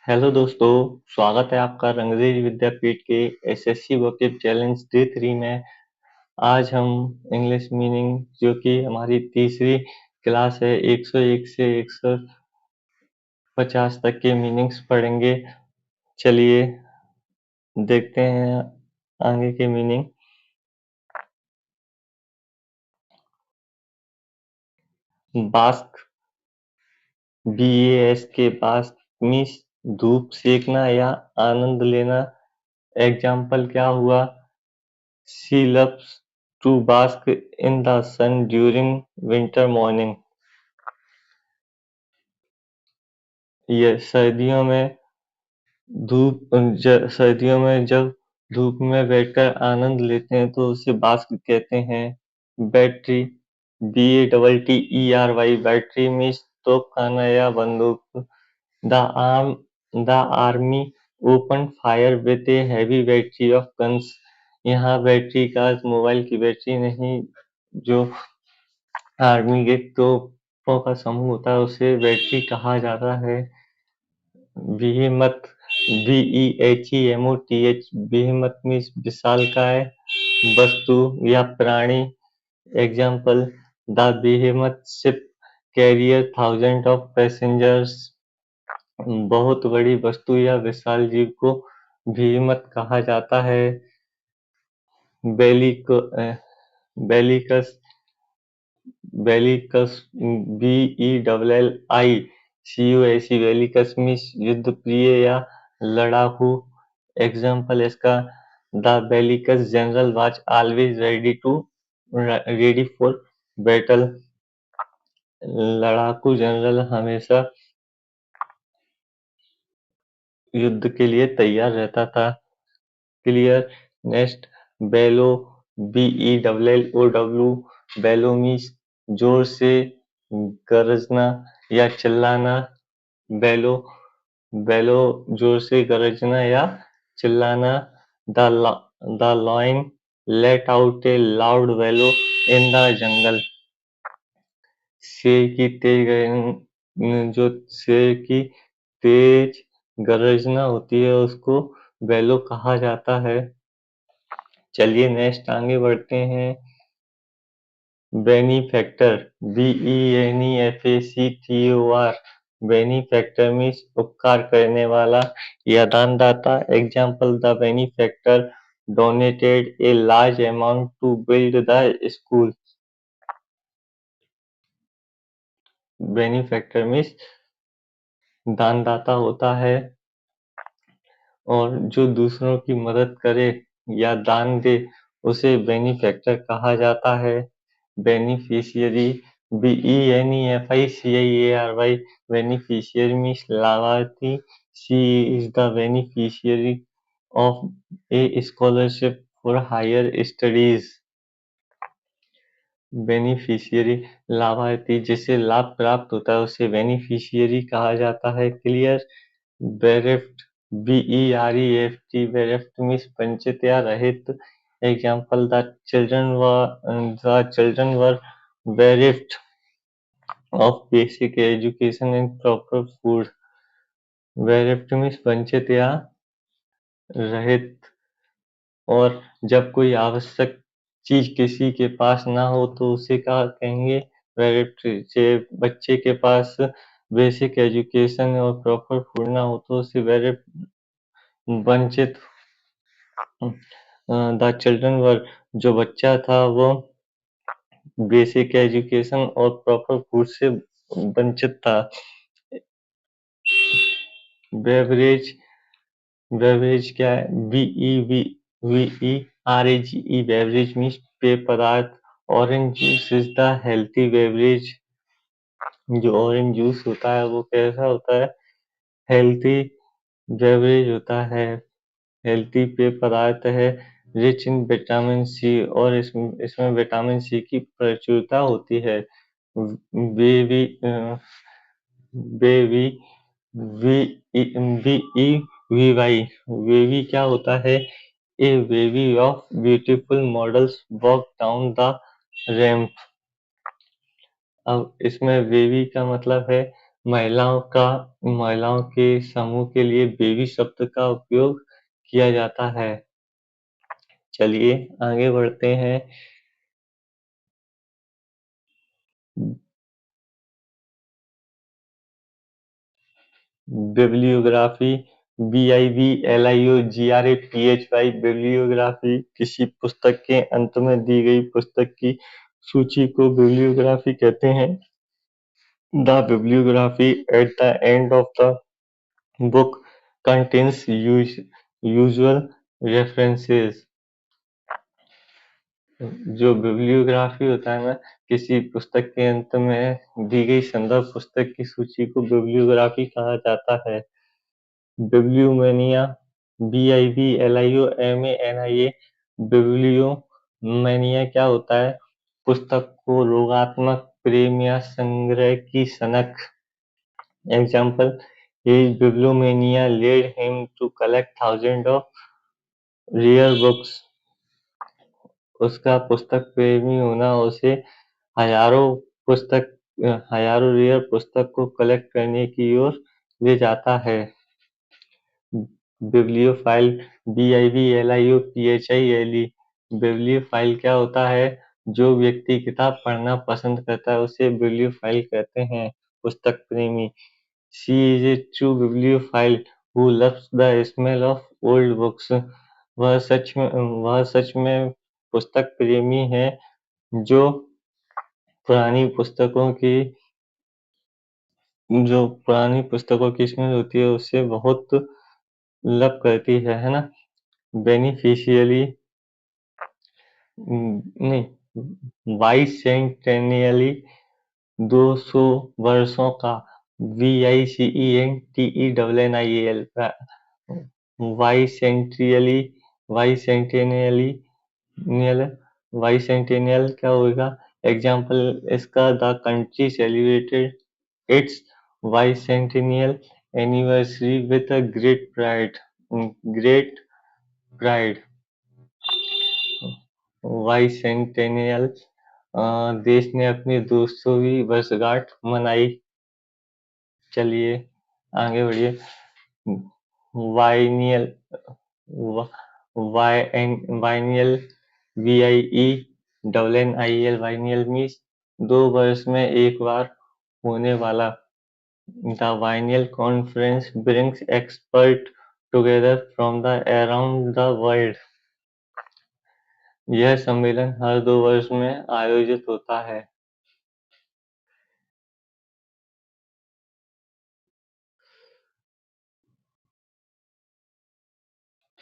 Hello दोस्तों, स्वागत है आपका रंगरेज विद्यापीठ के एसएससी वोकेब चैलेंज डे 3 में। आज हम इंग्लिश मीनिंग जो कि हमारी तीसरी क्लास है 101 से 150 तक के मीनिंग्स पढ़ेंगे। चलिए देखते हैं आगे के meaning. Bask, BASK, bask means धूप सेकना या आनंद लेना। एग्जाम्पल क्या हुआ? She loves to bask in the sun during winter morning. ये सर्दियों में जब धूप में बैठकर आनंद लेते हैं तो उसे बास्क कहते हैं। बैटरी, BATTERY, बैटरी मीन्स तोपखाना या बंदूक। The army open fire with a heavy battery of guns. यहाँ बैटरी का मोबाइल की बैटरी नहीं, जो आर्मी के तोपों का समूह होता है उसे बैटरी कहा जाता है। बेहेमथ, BEHEMOTH, बेहेमथ मीन्स विशालकाय वस्तु या प्राणी। Example, the behemoth ship carrier thousand of passengers. बहुत बड़ी वस्तु या विशाल जीव को बेहेमथ कहा जाता है। बेलिकस, बेलिकस, BELLICUS, बेलिकस मीन्स युद्ध प्रिय या लड़ाकू। एग्जाम्पल इसका, the bellicose general was always ready for battle. लड़ाकू जनरल हमेशा युद्ध के लिए तैयार रहता था। Clear. Next, bellow, BELLOW, bellow means जोर से गरजना या चिल्लाना। बेलो, बेलो जोर से गरजना या चिल्लाना। The lion let out a loud bellow in the jungle. शेर की तेज गरजना होती है उसको बेलो कहा जाता है। चलिए नेक्स्ट आगे बढ़ते हैं। बेनीफैक्टर, BENEFACTOR, बेनीफैक्टर मीन्स उपकार करने वाला या दानदाता। Example, the benefactor donated a large amount to build the school. Benefactor means दानदाता होता है और जो दूसरों की मदद करे या दान दे उसे बेनीफैक्टर कहा जाता है। बेनिफिशियरी, BENEFICIARY, बेनिफिशियरी मीन्स लाभार्थी। She is the beneficiary of a scholarship for higher studies. Beneficiary लाभार्थी, जिसे लाभ प्राप्त होता है उसे बेनिफिशियरी कहा जाता है। Clear. Bereft, BEREFT, bereft means वंचित या रहित। Example, the children were bereft of basic education and proper food. Bereft means वंचित या रहित। और जब कोई आवश्यक चीज किसी के पास ना हो तो उसे क्या कहेंगे? बेरेफ्ट। बच्चे के पास बेसिक एजुकेशन और प्रॉपर फूड ना हो तो उसे बेरेफ्ट, वंचित। द चिल्ड्रन वर, जो बच्चा था वो बेसिक एजुकेशन और प्रॉपर फूड से वंचित था। बेवरेज, बेवरेज क्या है? BEVERAGE, बेवरेज मीन्स पेय पदार्थ। Orange juice is the healthy beverage. जो ऑरेंज जूस होता है वो कैसा होता है? हेल्थी बेवरेज होता है, हेल्थी पेय पदार्थ है। रिच इन विटामिन सी, और इसमें विटामिन सी की प्रचुरता होती है। बेबी, बेबी, BEVY, वेवी क्या होता है? A bevy of beautiful models walk down the ramp. अब इसमें वेवी का मतलब है महिलाओं के समूह के लिए बेबी शब्द का उपयोग किया जाता है। चलिए आगे बढ़ते हैं। बिब्लियोग्राफी, BIBLIOGRAPHY, बिब्लियोग्राफी किसी पुस्तक के अंत में दी गई पुस्तक की सूची को बिब्लियोग्राफी कहते हैं। The bibliography at the end of the book contains usual references। जो बिब्लियोग्राफी होता है ना, किसी पुस्तक के अंत में दी गई संदर्भ पुस्तक की सूची को बिब्लियोग्राफी कहा जाता है। बिब्लियोमेनिया, BIBLIOMANIA, बिब्लियोमेनिया क्या होता है? पुस्तक को रोगात्मक प्रेम या संग्रह की सनक। Example: his bibliomania led him to collect thousands of rare books। उसका पुस्तक प्रेमी होना उसे हजारों पुस्तक हजारों रेयर पुस्तक को कलेक्ट करने की ओर ले जाता है। बिब्लियोफाइल, BIBLIOPHILE, बिब्लियोफाइल क्या होता है? जो व्यक्ति किताब पढ़ना पसंद करता है उसे बिब्लियोफाइल कहते हैं, पुस्तक प्रेमी। She is a true bibliophile who loves the smell of old books। वह सच में पुस्तक प्रेमी है जो पुरानी पुस्तकों की स्मेल होती है उससे बहुत लव करती है ना। बेनिफिशियली नहीं, बाइसेंटेनियली, 200 वर्षों का, VICENTENNIAL, बाइसेंट्रियली, बाइसेंटेनियल बाइसेंटेनियल क्या होगा? एग्जाम्पल इसका: the country celebrated its bicentennial anniversary with a great pride. Great pride. Bicentennial देश ने अपनी 200वीं वर्षगांठ मनाई। चलिए आगे बढ़िए। वाइनियल, वाइनियल, VIENNIL, वाइनियल मीन्स 2 वर्ष में एक बार होने वाला। The biennial conference brings expert together from the around the world. यह सम्मेलन हर 2 वर्ष में आयोजित होता है।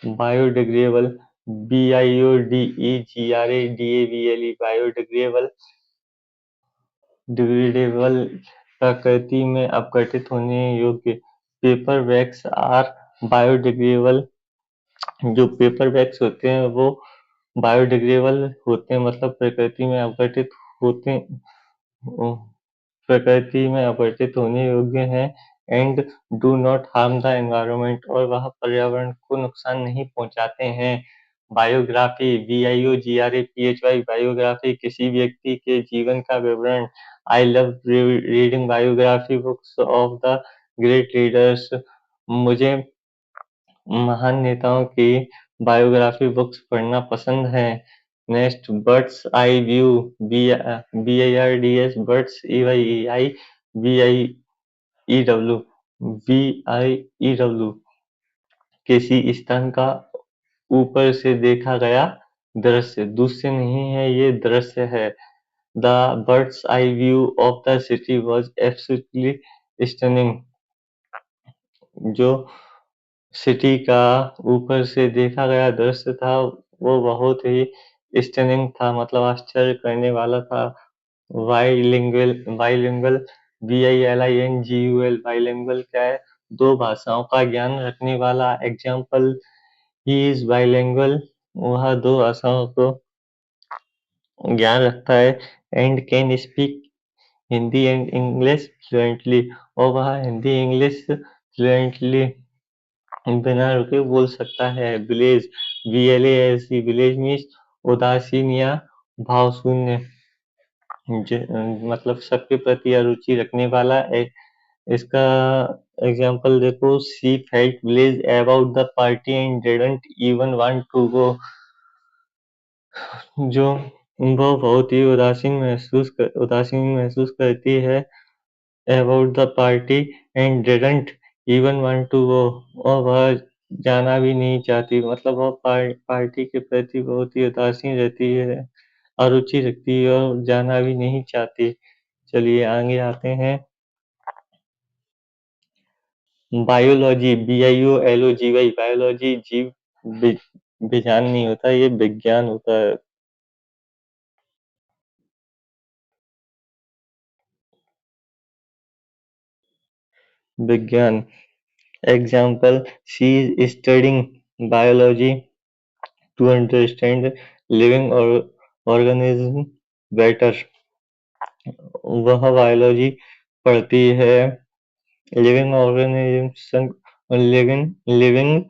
बायोडिग्रेडेबल, BIODEGRADABLE, बायोडिग्रेडेबल, डिग्रेडेबल, प्रकृति में अपघटित होने योग्य। पेपर बैग्स आर बायोडिग्रेडेबल, जो पेपर बैग्स होते हैं वो बायोडिग्रेडेबल होते हैं, मतलब प्रकृति में अपघटित होने योग्य हैं। And do not harm the environment, और वह पर्यावरण को नुकसान नहीं पहुंचाते हैं। बायोग्राफी, BIOGRAPHY, बायोग्राफी किसी व्यक्ति के जीवन का विवरण। I love reading biography books of the great leaders. मुझे महान नेताओं की बायोग्राफी बुक्स पढ़ना पसंद है। Next, birds eye view, BIRDS, birds, EYEI, BIEW, BIEW, किसी स्थान का ऊपर से देखा गया दृश्य, दूसरे नहीं है, ये दृश्य है। The birds eye view of the city was absolutely stunning. जो सिटी का ऊपर से देखा गया दृश्य था वो बहुत ही स्टनिंग था, मतलब आश्चर्य करने वाला था। बाइलिंगुअल, बाइलिंगुअल, BILINGUAL, बाइलिंगुअल क्या है? 2 भाषाओं का ज्ञान रखने वाला। एग्जाम्पल: ही इज बाइलिंगुअल, वह 2 भाषाओं को ज्ञान रखता है। And can speak Hindi and English fluently, और वह हिंदी इंग्लिश फ्लुएंटली बिना रुके बोल सकता है। विलेज, VLASE, विलेज मीन्स उदासीन या भावशून्य, मतलब सबके प्रति अरुचि रखने वाला। इसका एग्जाम्पल देखो, she felt village about the party and didn't even want to go. जो वो बहुत ही उदासीन महसूस करती है about the party and didn't even want to go, और वह जाना भी नहीं चाहती, मतलब वह पार्टी के प्रति बहुत ही उदासीन रहती है, अरुचि रखती है और जाना भी नहीं चाहती। चलिए आगे आते हैं। बायोलॉजी, BIOLOGY, बायोलॉजी जीव विज्ञान नहीं होता, ये विज्ञान होता है। विज्ञान example, she is studying biology to understand living organism better. वह बायोलॉजी पढ़ती है living organism living living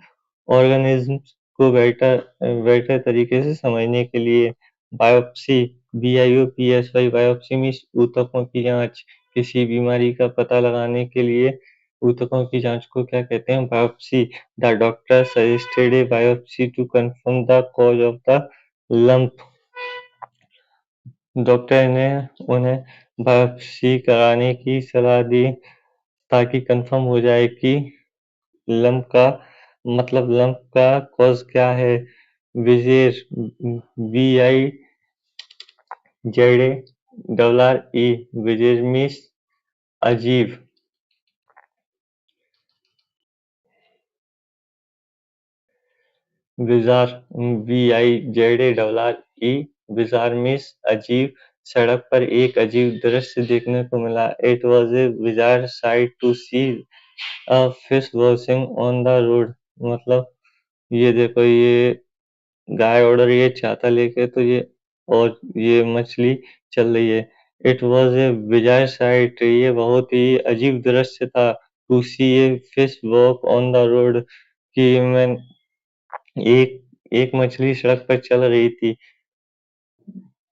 organisms को बेटर बेटर तरीके से समझने के लिए। बायोप्सी, BIOPSY, बायोप्सी में ऊतकों की जांच, किसी बीमारी का पता लगाने के लिए ऊतकों की जांच को क्या कहते हैं? Biopsy. The doctor suggested a biopsy to confirm the cause of the lump. Doctor ने उन्हें बायोप्सी कराने की सलाह दी ताकि कंफर्म हो जाए कि लंप का लंप का कॉज क्या है। विजेर, VIZARE, विजेर मीन्स अजीब। विजार, VIZARE, विजार मीन्स अजीब। सड़क पर एक अजीब दृश्य देखने को मिला। It was a bizarre sight to see a fish walking on the road. मतलब ये देखो, ये गाय ऑर्डर ये छाता लेके, तो ये मछली चल रही है। It was a bizarre sight, ये बहुत ही अजीब दृश्य था। To see a fish walk on the road, कि मैं एक एक मछली सड़क पर चल रही थी।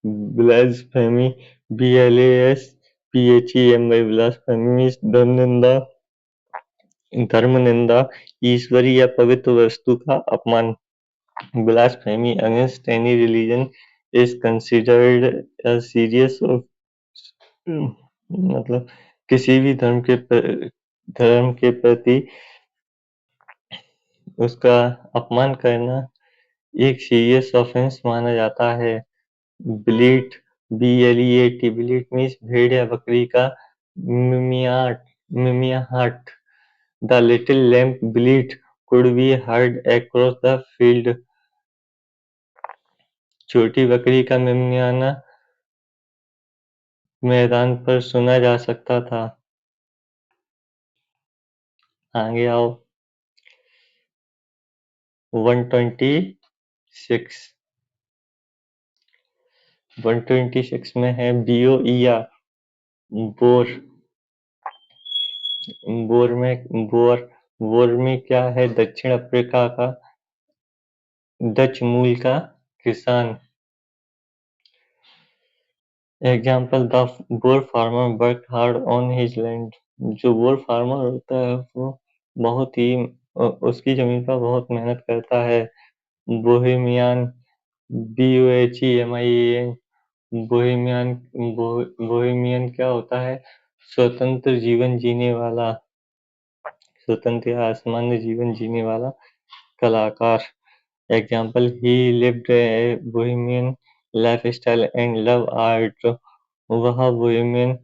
ब्लास्फेमी, BLASPHEMY, ब्लास्फेमी धर्म निंदा, ईश्वरी या पवित्र वस्तु का अपमान। Blasphemy against any religion is considered a serious मतलब किसी भी धर्म के प्रति उसका अपमान करना एक सीरियस ऑफेंस माना जाता है। ब्लीट, BLEAT, ब्लीट मीन्स भेड़ या बकरी का मिमियाट मिमियाहट। The little lamb bleat could be heard across the field, छोटी बकरी का मिमियाना मैदान पर सुना जा सकता था। आगे आओ। 126 126 में है BOER, बोर। बोर में क्या है? दक्षिण अफ्रीका का डच मूल का किसान। Example, the bore farmer work hard on his land. जो बोर फार्मर होता है वो बहुत ही उसकी जमीन पर बहुत मेहनत करता है। बोहेमियान, BOHEMIAN, बोहेमियन बोहेमियन क्या होता है? स्वतंत्र जीवन जीने वाला, स्वतंत्र या असामान्य जीवन जीने वाला कलाकार। Example, he lived A Bohemian lifestyle and love art. वह बोहेमियन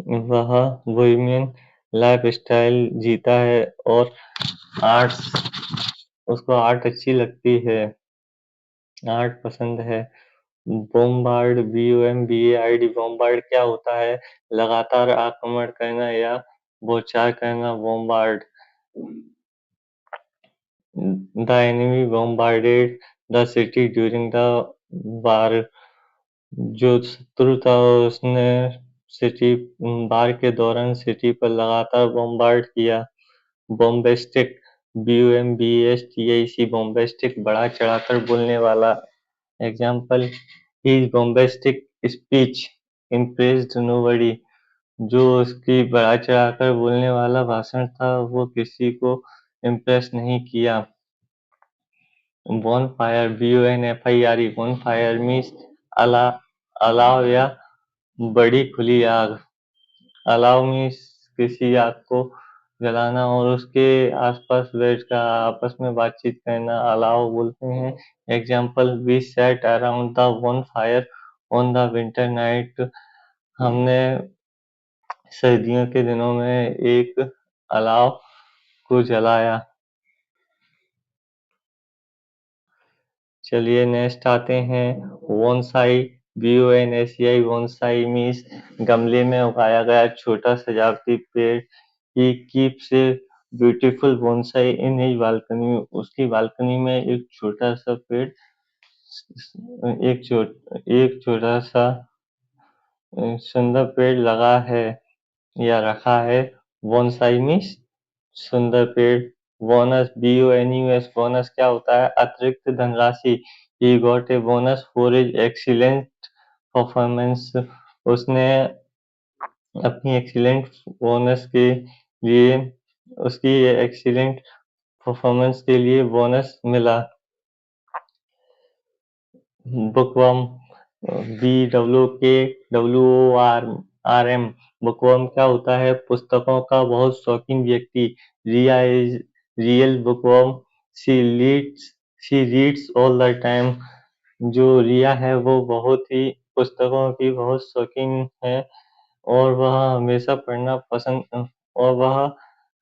वह बोहेमियन लाइफस्टाइल जीता है और आर्ट्स उसको आर्ट अच्छी लगती है, आर्ट पसंद है। बोम्बार्ड, BOMBARD, बोम्बार्ड क्या होता है? लगातार आक्रमण करना या बौछार करना, bombard. The enemy bombarded the city during the war. जो शत्रु था उसने सिटी वार के दौरान सिटी पर लगातार बोम्बार्ड किया। बोम्बेस्टिक, BOMBASTIC, बोम्बेस्टिक बढ़ा चढ़ाकर बोलने वाला। Example, his bombastic speech impressed nobody. जो उसकी बढ़ा-चढ़ा कर बोलने वाला भाषण था, वो किसी को इम्प्रेस नहीं किया। बॉनफायर, BONFIRE, बॉनफायर मीन्स अला अलाव या बड़ी खुली आग। अलाव मीन्स किसी आग को जलाना और उसके आसपास बैठकर आपस में बातचीत करना अलाव बोलते हैं। Example, we sat around the bonfire on the winter night. हमने सर्दियों के दिनों में एक अलाव को जलाया। चलिए नेक्स्ट आते हैं बोनसाई, BONSAI। बोनसाई मीन्स गमले में उगाया गया छोटा सजावटी पेड़। He keeps a beautiful bonsai in his balcony. उसकी बालकनी में एक छोटा सा पेड़, एक छोटा सा सुंदर पेड़ लगा है या रखा है। बोनसाई मीन्स सुंदर पेड़। बोनस, BONUS, बोनस क्या होता है? अतिरिक्त धनराशि। He got a bonus for his excellent performance. उसने अपनी एक्सीलेंट बोनस के लिए उसकी एक्सीलेंट परफॉर्मेंस के लिए बोनस मिला। Bookworm, BWORM। बुकवर्म क्या होता है? पुस्तकों का बहुत शौकीन व्यक्ति। Riya is real bookworm. She reads she reads all the time. जो रिया है वो बहुत ही पुस्तकों की बहुत शौकीन है और वह हमेशा पढ़ना पसंद और वह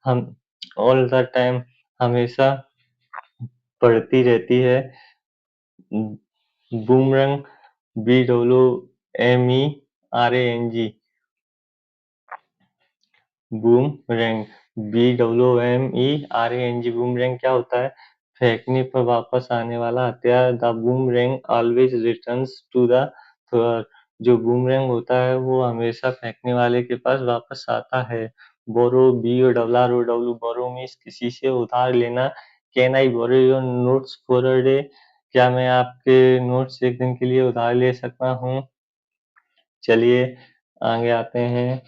हम ऑल द टाइम हमेशा पढ़ती रहती है। Boomerang, BWOMERANG। Boomerang, BWOMERANG। Boomerang क्या होता है? फेंकने पर वापस आने वाला हथियार। The boomerang always returns to the thrower. जो बूमरैंग होता है वो हमेशा फेंकने वाले के पास वापस आता है। बोरो, BORROW। बोरो मीन्स किसी से उधार लेना। Can I borrow your notes for a day? क्या मैं आपके नोट्स एक दिन के लिए उधार ले सकता हूँ? चलिए आगे आते हैं।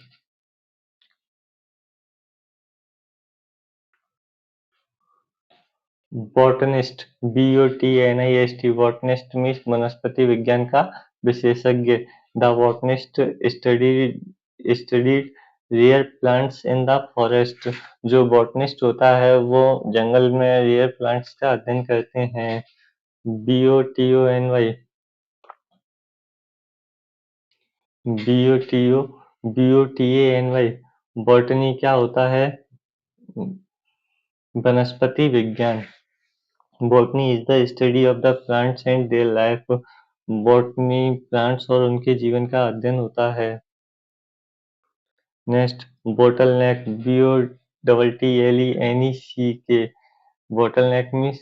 Botanist, BOTNIST। बॉटनिस्ट मीन्स वनस्पति विज्ञान का विशेषज्ञ। The botanist studied rare plants in the forest. जो बॉटनिस्ट होता है वो जंगल में रेयर प्लांट्स का अध्ययन करते हैं। BOTONY, BOTO BOTANY। बॉटनी क्या होता है? वनस्पति विज्ञान। Botany is the study of the plants and their life. Botany plants और उनके जीवन का अध्ययन होता है। Next, bottleneck, BOTTLENECK। Bottleneck means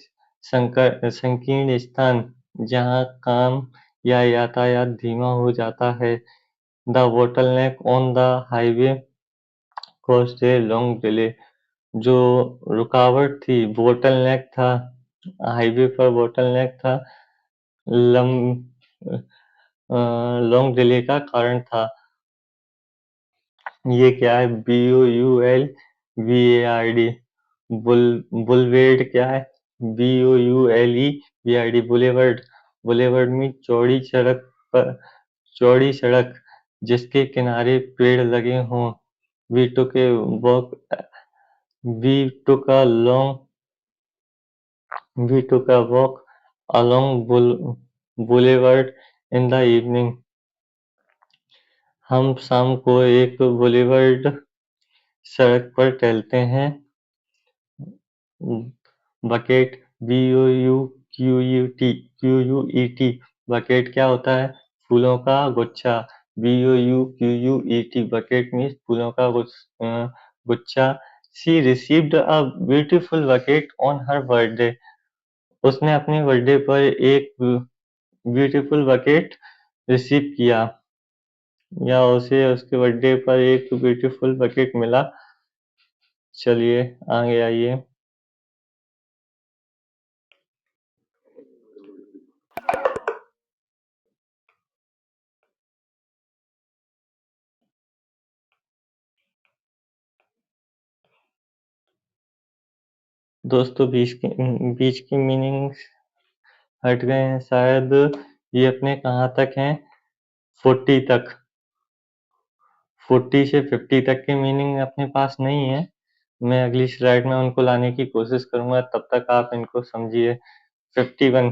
संकीर्ण स्थान जहाँ काम या यातायात धीमा हो जाता है। The bottleneck on the highway caused a long delay. जो रुकावट थी, बोटलनेक था, हाईवे पर बोटलनेक था, लम लॉन्ग डिले का कारण था। ये क्या है? BOULVARD। बुलवेर्ड क्या है? BOULEVARD। बुलेवर्ड, बुलेवर्ड में चौड़ी सड़क जिसके किनारे पेड़ लगे हों। We took a walk we took a long We took a walk along Boulevard in the evening. हम शाम को एक बुलेवर्ड सड़क पर टहलते हैं। Bucket, BOUQUET। बकेट क्या होता है? फूलों का गुच्छा। BOUQUET। बकेट मीन्स फूलों का गुच्छा। She received a beautiful bucket on her birthday। उसने अपने बर्थडे पर एक ब्यूटीफुल बकेट रिसीव किया या उसे उसके बर्थडे पर एक ब्यूटीफुल बकेट मिला। चलिए आगे आइए। दोस्तों बीच की मीनिंग हट गए हैं शायद। ये अपने कहाँ तक हैं? 40 तक। 40 से 50 तक की मीनिंग अपने पास नहीं है। मैं अगली स्लाइड में उनको लाने की कोशिश करूंगा, तब तक आप इनको समझिए। 51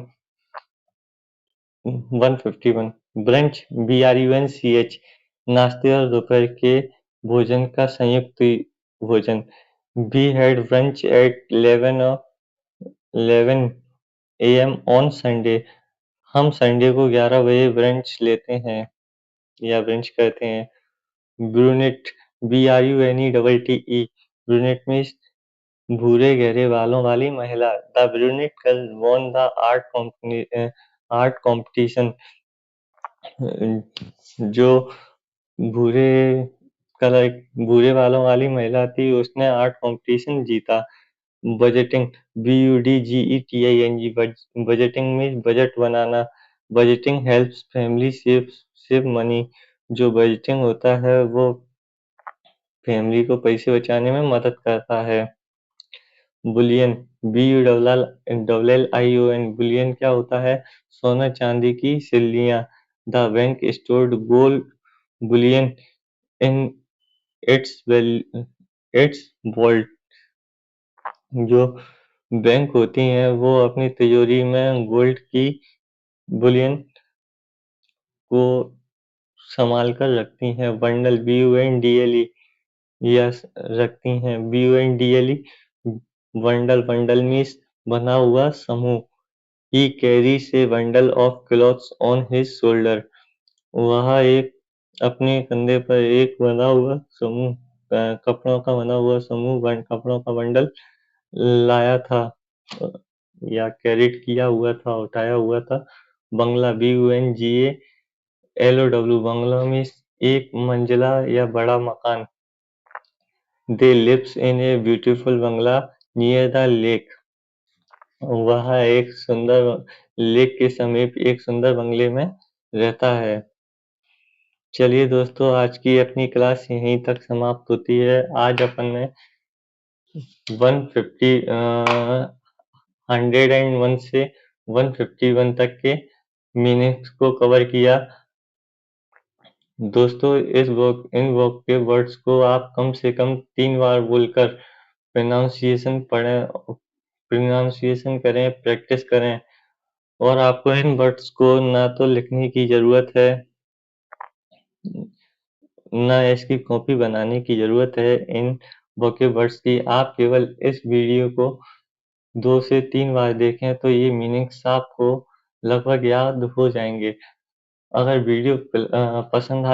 151 ब्रंच BRUNCH नाश्ते और दोपहर के भोजन का संयुक्त भोजन। We had brunch at 11 AM on Sunday. हम संडे को 11 बजे ब्रंच लेते हैं या ब्रंच करते हैं। ब्रूनेट BRUNETTE ब्रूनेट मीन्स भूरे गहरे बालों वाली महिला। The brunette girl won the art competition. जो भूरे कलर भूरे बालों वाली महिला थी, उसने आर्ट कॉम्पिटिशन जीता। Budgeting BUDGETING budgeting means budget बनाना। Budgeting helps family save money. जो बजटिंग होता है वो फैमिली को पैसे बचाने में मदद करता है। बुलियन BULLION बुलियन क्या होता है? सोना चांदी की सिल्लियाँ। The bank stored gold bullion in its vault. जो बैंक होती हैं वो अपनी तिजोरी में गोल्ड की बुलियन को संभाल कर रखती हैं। बंडल BUNDLE यस रखती हैं। BUNDLE बंडल मीन्स बना हुआ समूह। He carries A bundle of clothes on his shoulder. वह एक अपने कंधे पर एक बना हुआ समूह कपड़ों का बना हुआ कपड़ों का बंडल लाया था या कैरिड किया हुआ था, उठाया हुआ था। बंगला BUNGALOW बंगला में एक मंजिला या बड़ा मकान। They lives in a beautiful bungalow near the lake. वह एक सुंदर लेक के समीप एक सुंदर बंगले में रहता है। चलिए दोस्तों, आज की अपनी क्लास यहीं तक समाप्त होती है। आज अपन ने 101 से 151 तक के मीनिंग्स को कवर किया। दोस्तों इन वर्क के वर्ड्स को आप कम से कम 3 बार बोलकर प्रोनाउंसिएशन करें, प्रैक्टिस करें। और आपको इन वर्ड्स को ना तो लिखने की ज़रूरत है, ना इसकी कॉपी बनाने की ज़रूरत है। इन वर्ड्स की आप केवल इस वीडियो को 2 से 3 बार देखें तो ये मीनिंग्स आपको लगभग याद हो जाएंगे। अगर वीडियो पसंद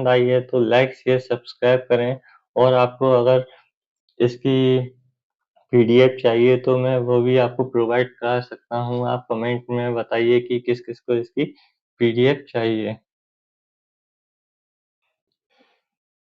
आई है तो लाइक शेयर सब्सक्राइब करें। और आपको अगर इसकी PDF चाहिए तो मैं वो भी आपको प्रोवाइड करा सकता हूँ। आप कमेंट में बताइए कि किस किस को इसकी PDF चाहिए।